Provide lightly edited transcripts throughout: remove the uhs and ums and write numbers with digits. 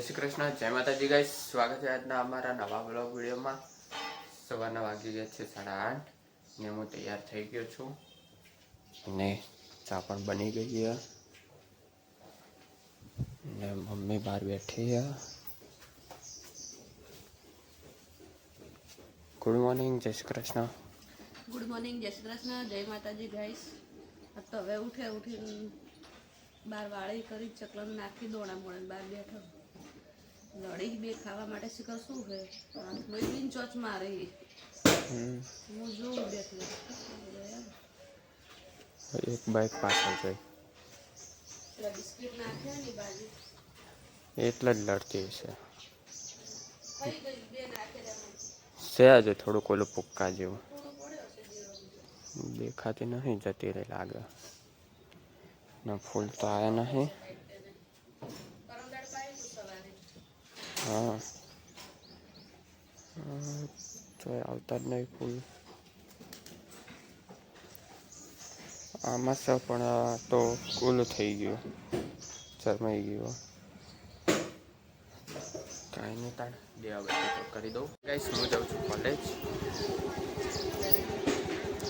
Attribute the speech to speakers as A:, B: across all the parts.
A: શ્રી કૃષ્ણ, જય માતાજી ગાઈસ. સ્વાગત છે આજના અમારા નવા બ્લોગ વિડીયોમાં. સવારના વાગી ગયા છે 8:30 ને હું તૈયાર થઈ ગયો છું અને ચા પણ બની ગઈ છે ને મમ્મી બહાર બેઠી છે. ગુડ મોર્નિંગ, જય શ્રી કૃષ્ણ.
B: ગુડ મોર્નિંગ, જય શ્રી કૃષ્ણ, જય માતાજી ગાઈસ. આ તો હવે ઉઠીને બાર વાળી કરી ચકલન નાખી દોણા મોડે બહાર બેઠો લડી બે ખાવા માટે શીખર શું છે બિન ચોચ મારે હું જોઉં બેઠી
A: એક બાઈક પાછળ જોઈ
B: બિસ્કિટ નાખ્યા ની બાજુ
A: એટલે જ લડતી છે.
B: થઈ ગઈ બે નાખેલા
A: છે આજે થોડુંક ઓલું પુક્કા જેવું દેખાતી નહીં, જતી રહી લાગે ના. ફૂલ તો આયા નહીં. હા તો આવતા જ નહીં ફૂલ આમાં છે પણ આ તો ઓલું થઈ ગયું, ચરમાઈ ગયું. કાંઈ નહીં, તાણ દેવા બધું તો કરી દઉં. ગાઈસ હું જાઉં છું કોલેજ.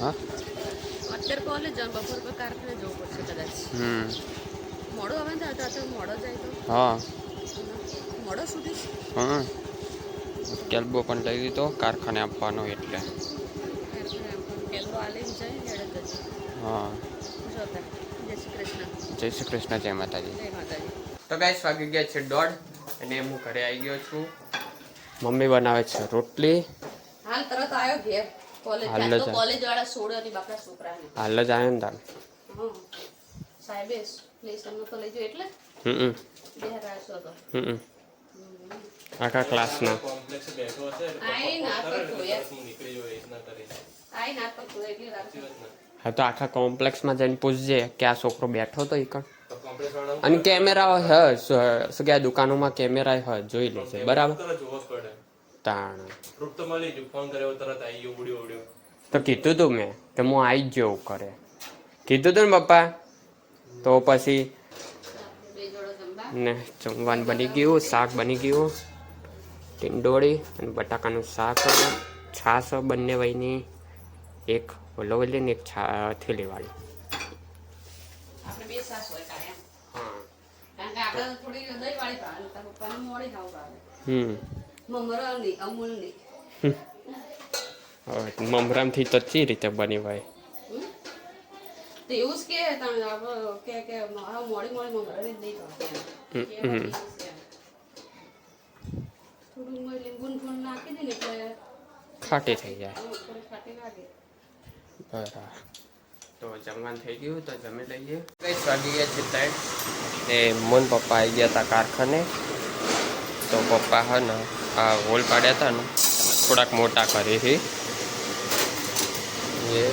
A: હા
B: અત્યારે કોલેજ જાઉં, બપોર પર કારખાને જવું પડશે કદાચ. મોડો આવે ને તો મોડો જાય તો
A: હા
B: મોડો સુધી
A: કેલ્બો પણ લઈ લીધો કારખાને આપવાનો એટલે.
B: કેલ્બો આલે જાય હેડે જ.
A: હા
B: જોતા જય શ્રી કૃષ્ણ.
A: જય શ્રી કૃષ્ણ, જય માતાજી.
B: જય માતાજી.
A: તો ગાઈસ વાગી ગયા છે 1:30 અને હું ઘરે આવી ગયો છું. મમ્મી બનાવે છે રોટલી.
B: હાલ તરત આવ્યો ઘેર કોલેજ તો કોલેજ વાળા છોડ્યો ની બાપડા છોકરાને
A: હાલ જ આવ્યો ને તાર.
B: હા સાહેબે લેસન તો લઈ ગયો એટલે બે રાસો તો
A: આખા ક્લાસના
B: આઈ ના કરતો યાર આઈ ના કરતો એટલે રાસો.
A: હા તો આખા કોમ્પ્લેક્સમાં જઈને પૂછજે કે આ છોકરો બેઠો તો ઈ કણ. અને કેમેરા હ શું કે દુકાનોમાં કેમેરા હ જોઈ લેશે બરાબર. તાણ તો કીધું તું મેં કે હું આવી જ જેવું કરે કીધું તું ને પપ્પા. તો પછી ને જમવાનું બની ગયું, શાક બની ગયું, ટીંડોળી અને બટાકાનું શાક, છાશ બંને વયની, એક વલોવલી ને એક થેલીવાળી.
B: આપણે બે સાસ હોય કાયમ. હા કારણ કે આપણે થોડી દહીં વાળી ભાવે તાર પપ્પાને મોડી ખાવ ભાવે. મમરાની અમૂલની
A: મમરામથી તો ચી રીતે બની હોય
B: તો એવું જ કે તમે આપણે કે મોડી મમરાની દહીં ભાવે થોડું લીંબુ ફૂલ નાખી દે ને એટલે
A: ખાટી થઈ જાય.
B: થોડી ખાટી લાગે.
A: બરાબર. તો જમવાનું થઈ ગયું તો જમી લઈએ. કઈ વાગી ગયા છે 3 ને મોન પપ્પા આવી ગયા હતા કારખાને. તો પપ્પા હા ને આ હોલ પાડ્યા હતા ને થોડાક મોટા કરી છે એ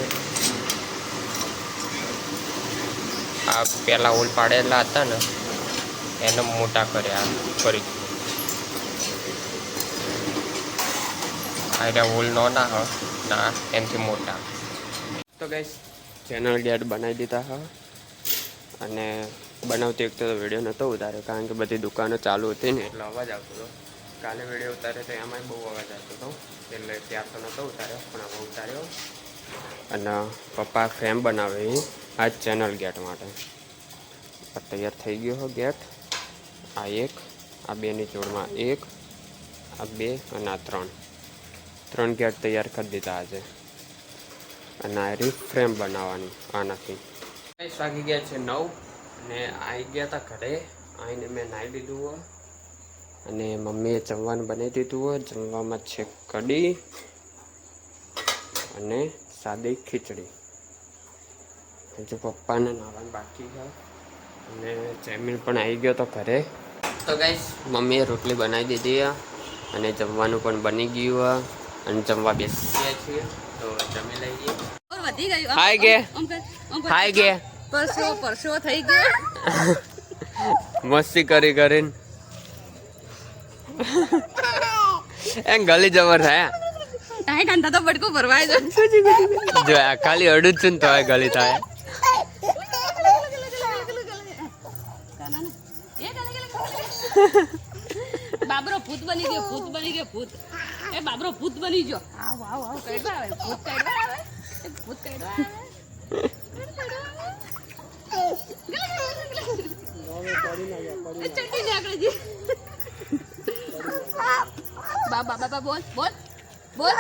A: આ પેલા હોલ પાડેલા હતા ને એને મોટા કર્યા ફરી. આ હોલ નાના હ ના એનાથી મોટા. તો ગાઈસ ચેનલ ગેટ બનાવી દીધા હા અને બનાવતી વખતે તો વિડીયો નહોતો ઉતાર્યો કારણ કે બધી દુકાનો ચાલુ હતી ને એટલે અવાજ આવતો હતો. કાલે વિડીયો ઉતાર્યો તો એમાંય બહુ અવાજ આવતો હતો એટલે ત્યાર તો નહોતો ઉતાર્યો પણ હવે ઉતાર્યો. અને પપ્પા ફ્રેમ બનાવે આ જ ચેનલ ગેટ માટે. તૈયાર થઈ ગયો હો ગેટ. આ એક, આ બેની જોડમાં એક, આ બે અને આ 3 ગેટ તૈયાર કરી દીધા આજે. અને આ ફ્રેમ બનાવવાની આનાથી. વાગી ગયા છે 9 અને આવી ગયા હતા ઘરે. આવીને મેં નાહી લીધું હોય અને મમ્મીએ જમવાનું બનાવી દીધું હોય. જમવામાં છે કઢી અને સાદી ખીચડી. હજુ પપ્પાને નાવાનું બાકી છે અને જમીન પણ આવી ગયો તો ઘરે. તો ગાઈસ મમ્મીએ રોટલી બનાવી દીધી અને જમવાનું પણ બની ગયું અને જમવા બેસી ગયા છીએ તો જમી લઈએ.
B: વધી ગયું.
A: હાય ગે હાય ગે
B: પરસો થઈ ગયો.
A: મસ્તી કરી કરીને એમ ગલી જબર થાય.
B: ટાઈ કાંતા તો બડકું ભરવાય છે
A: જો આ ખાલી અડું જ તો ગલી થાય.
B: બાબરો ભૂત બની ગયો ભૂત એ બાબરો ભૂત બની ગયો આવ આવ આવ કઈડવા આવે ભૂત કઈડવા આવે એ ભૂત કઈડવા આવે ચંડી નાકડે જી બાબા બાબા બોલ બોલ બોલ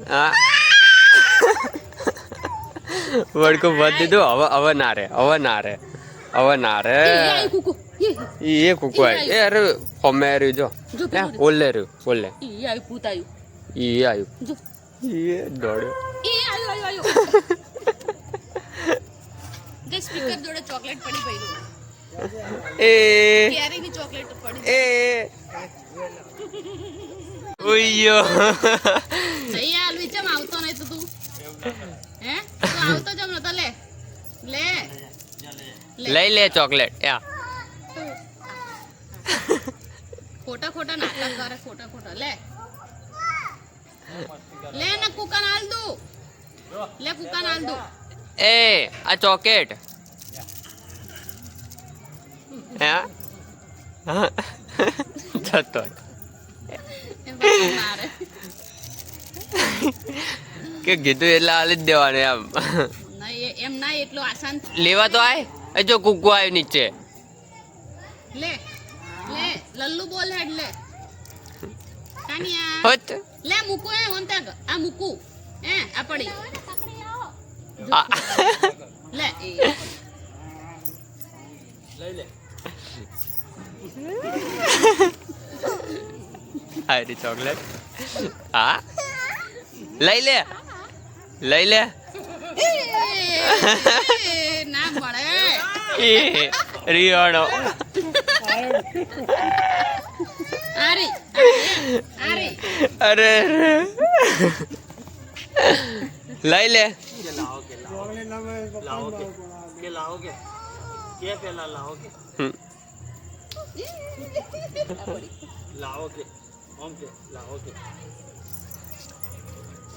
A: હા વડકો બધ દીધું હવે ના રે
B: એ કુકુ
A: એ કુકુ આય એ અરે ફમે રહ્યું જો ઓલે
B: ઈ આયુ ભૂત આયુ
A: ઈ આયુ
B: જો
A: એ દોડ્યો
B: એ આયુ જે સ્પીકર જોડે ચોકલેટ પડી પડી
A: એ
B: કેરીની ચોકલેટ પડી
A: એ ઓયો
B: સહી હાલ વિચમ આવતો નહીં તો તું હે તું આવતો જમ નતો લે
A: લઈ લે ચોકલેટ યા
B: ખોટા નાટક કરે ખોટા લે ના કુકાન હાલ દઉં લે કુકાન હાલ દઉં
A: એ આ ચોકેટ હા જતો
B: એમ પછી મારે
A: કે કીધું એટલે હાલી જ દેવાનું એમ
B: નહીં એમ ના એટલો આસાન
A: લેવા તો આય એ જો કુકુ આવ્યું નીચે
B: લે લલ્લુ બોલ હેડ લે કાનિયા
A: હોત
B: લે મુકુ એ ઓંતાગ આ મુકુ હે આ પડી
A: આ
B: લે
A: આરી ચોકલેટ હા લઈ લે
B: ના મળે
A: એ રિયાણો
B: આરી
A: અરે લઈ લે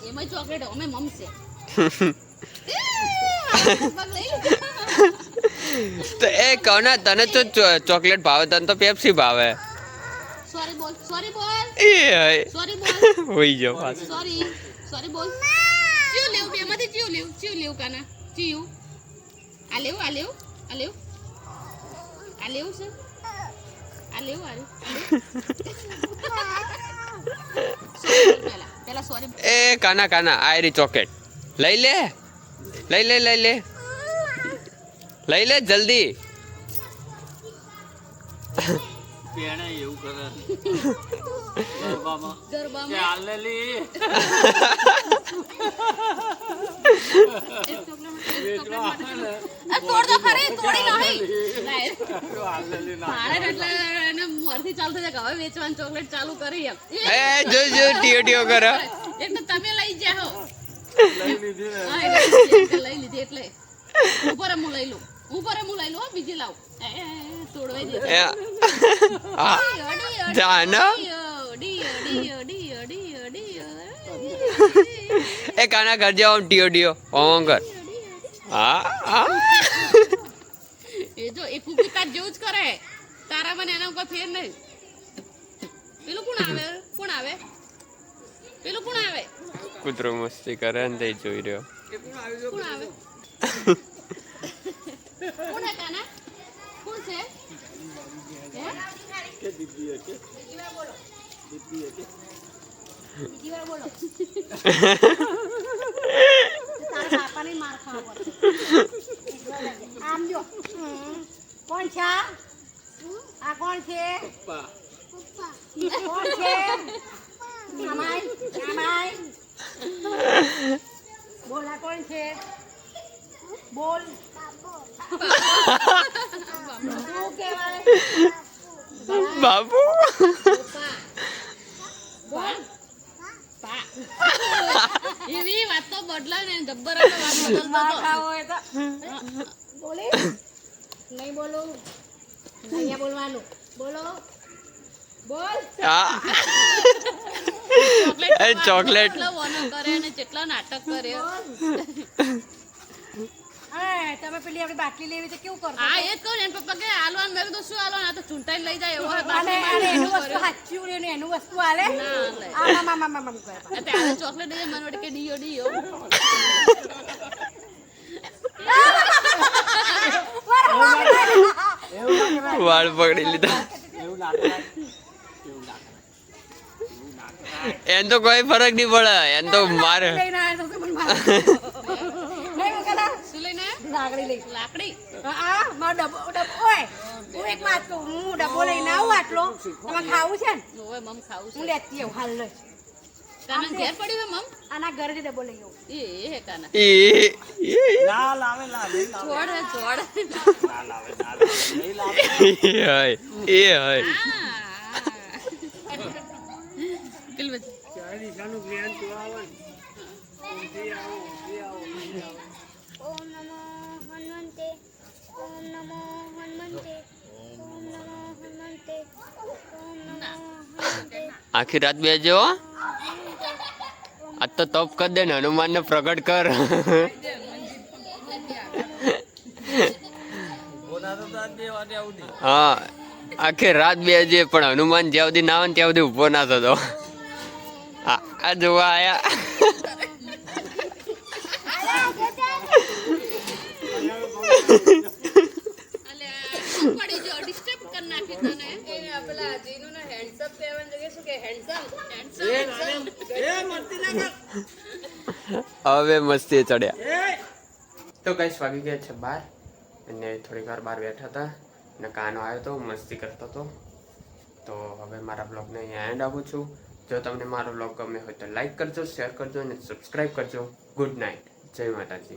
B: એમાં ચોકલેટ અમે મમશે
A: તો એ કોના તને તો ચોકલેટ ભાવે તને તો પેપ્સી ભાવે
B: સોરી બોલ
A: એ
B: સોરી બોલ
A: હોઈ ગયો પાછો
B: સોરી બોલ ચિયો લેવ બેમાંથી ચિયો લેવ કાના ચિયો આ લેવ છે આ લેવ પેલા સોરી
A: એ કાના આયરી ચોકલેટ લઈ લે જલ્દી
C: પેણે એવું કરે
B: તોડ દો ખરે તોડી નહીં મારે એટલે એને મોરથી ચાલુ થઈ જાય હવે વેચવાનું ચોકલેટ ચાલુ કરી એમ
A: એ જો ટીયો કરો
B: એટલે તમે લઈ જાઓ લઈ લીધી એટલે ઉપર હું લઈ લઉં હો બીજી લાવ તોડવાઈ દે
A: જાના એ કાના કર જાઓ ટીયો ઓમ કર હા
B: એ જો એ કુકી કાટ જેવું જ કરે તારા મને એના કોઈ ફેર નહીં પેલું કોણ આવે
A: કૂતરો મસ્તી કરે ને તે જોઈ રહ્યો
B: કોણ આવે કોણ હે કાના કોણ છે
C: કે દીદી હશે
B: બીજી વાર બોલો તારા બાપાને માર ખાવા પડે આમ જો કોણ છે આ કોણ છે
C: પપ્પા
B: કોણ છે મામાઈ બોલ આ કોણ છે બોલ શું કહેવાય
A: બાબુ
B: બોલ એવી વાત તો બદલા ને જબ્બર હતો વાત બદલતો બોલે નહીં બોલું અહીંયા બોલવાનું બોલો બોલ
A: ચોકલેટ
B: કેટલો વનો કરે અને કેટલા નાટક કરે
D: હા તમે પેલી આપણી બાટલી લેવી તો કેવું કરશો
B: હા એ જ કહું ને એના પપ્પા કે આલવાનું મેં કીધું શું આલવાનું આ તો ચૂંટાઈને લઈ જાય એવો હોય
D: અને
B: બાટલી
D: અને એનું
B: માં
D: વસ્તુ સાચું ને એનું વસ્તુ આલે
B: ના લે
D: આ કરે
B: ત્યારે ચોકલેટ દઈએ મને વડે કે ડીયો ડીયો
A: વાળ પકડી લીધા એમ તો કોઈ ફરક નહીં પડે એમ તો મારે
D: લઈને આયા તો મને મારે નહીં મુકેલા
B: શું લઈને
D: લાકડી લઈ
B: લાકડી
D: હા મારો ડબ્બો ઓય હું એક વાત કહું હું ડબ્બો લઈને આવું આટલો તમારે ખાવું છે ને
B: ઓય મમ ખાવું
D: હું
B: છે
D: લેતી આવું હાલ જ
B: તને ઘેર પડ્યું હે મમ
D: આના ઘરેથી ડબ્બો લઈ આવું
B: એ હે કાના
A: એ
C: ના લાવે લાવે
B: છોડ હે છોડ
C: ના લાવે નહીં લાવે
A: એ હોય
B: કિલ બચ
C: ચાલીસાનું જ્ઞાન તું આવે
E: ઓમ નમો હનુમંતે ઓમ નમો હનુમંતે ઓમ નમો હનુમંતે ઓમ નમો હનુમંતે
A: આખી રાત બેજો આ તો તપ કર દે ને હનુમાન ને પ્રગટ કર
C: બોલા તો આજ 2 વાગે આવું દે
A: હા આખી રાત બેજે પણ હનુમાન જ્યાં સુધી ના આવે ને ત્યાં સુધી ઉભો ના થતો આ જોવા આયા
B: અલે પડી જો ડિસ્ટર્બ કર નાખી તને એ પેલા જીનું ને હેન્ડસમ કહેવાની જગ્યાએ શું કે હેન્ડસમ
A: હવે મસ્તી ચડ્યા તો કઈ વાગી ગયા છે 12 અને થોડીક વાર બહાર બેઠા હતા ને કાનો આવ્યો તો મસ્તી કરતો હતો તો હવે મારા બ્લોગને અહીંયા એન્ડ આપું છું જો તમને મારો બ્લોગ ગમે હોય તો લાઈક કરજો શેર કરજો અને સબસ્ક્રાઈબ કરજો ગુડ નાઇટ જય માતાજી